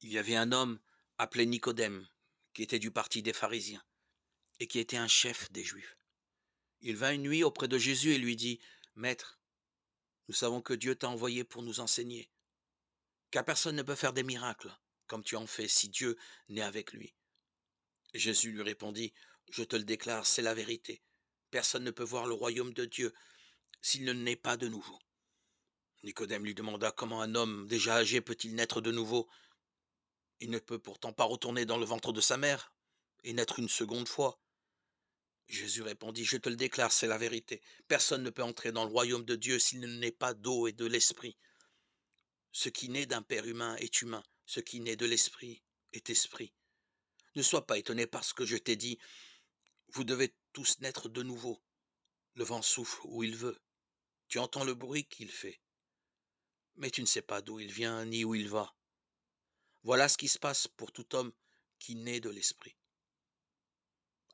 Il y avait un homme appelé Nicodème, qui était du parti des pharisiens, et qui était un chef des Juifs. Il vint une nuit auprès de Jésus et lui dit, Maître, nous savons que Dieu t'a envoyé pour nous enseigner, car personne ne peut faire des miracles, comme tu en fais, si Dieu n'est avec lui. Jésus lui répondit, Je te le déclare, c'est la vérité. Personne ne peut voir le royaume de Dieu s'il ne naît pas de nouveau. Nicodème lui demanda, Comment un homme déjà âgé peut-il naître de nouveau? Il ne peut pourtant pas retourner dans le ventre de sa mère et naître une seconde fois. Jésus répondit, Je te le déclare, c'est la vérité. Personne ne peut entrer dans le royaume de Dieu s'il ne naît pas d'eau et de l'esprit. Ce qui naît d'un père humain est humain, ce qui naît de l'esprit est esprit. Ne sois pas étonné parce que je t'ai dit, vous devez tous naître de nouveau. Le vent souffle où il veut. Tu entends le bruit qu'il fait, mais tu ne sais pas d'où il vient ni où il va. Voilà ce qui se passe pour tout homme qui naît de l'esprit.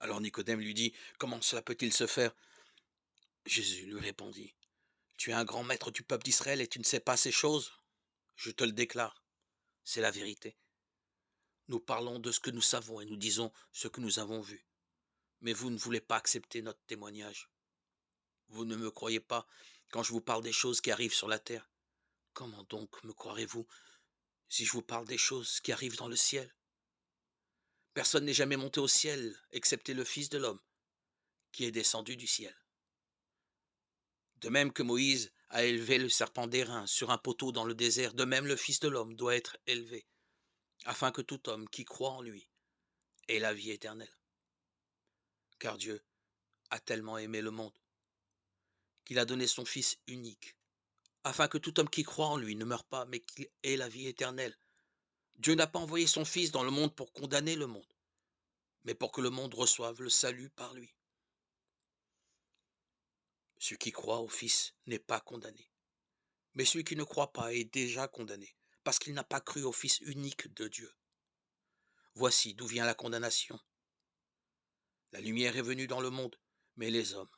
Alors Nicodème lui dit, Comment cela peut-il se faire? Jésus lui répondit, Tu es un grand maître du peuple d'Israël et tu ne sais pas ces choses? Je te le déclare, c'est la vérité. Nous parlons de ce que nous savons et nous disons ce que nous avons vu. Mais vous ne voulez pas accepter notre témoignage. Vous ne me croyez pas quand je vous parle des choses qui arrivent sur la terre. Comment donc me croirez-vous si je vous parle des choses qui arrivent dans le ciel? Personne n'est jamais monté au ciel, excepté le Fils de l'homme, qui est descendu du ciel. De même que Moïse a élevé le serpent d'airain sur un poteau dans le désert, de même le Fils de l'homme doit être élevé, afin que tout homme qui croit en lui ait la vie éternelle. Car Dieu a tellement aimé le monde qu'il a donné son Fils unique, afin que tout homme qui croit en lui ne meure pas, mais qu'il ait la vie éternelle. Dieu n'a pas envoyé son Fils dans le monde pour condamner le monde, mais pour que le monde reçoive le salut par lui. Celui qui croit au Fils n'est pas condamné, mais celui qui ne croit pas est déjà condamné, parce qu'il n'a pas cru au Fils unique de Dieu. Voici d'où vient la condamnation. La lumière est venue dans le monde, mais les hommes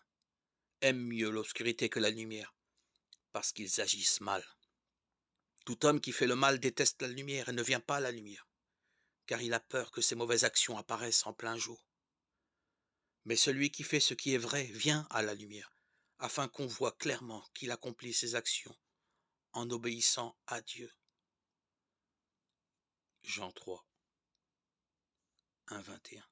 aiment mieux l'obscurité que la lumière, parce qu'ils agissent mal. Tout homme qui fait le mal déteste la lumière et ne vient pas à la lumière, car il a peur que ses mauvaises actions apparaissent en plein jour. Mais celui qui fait ce qui est vrai vient à la lumière, afin qu'on voie clairement qu'il accomplit ses actions en obéissant à Dieu. Jean 3, 1, 21.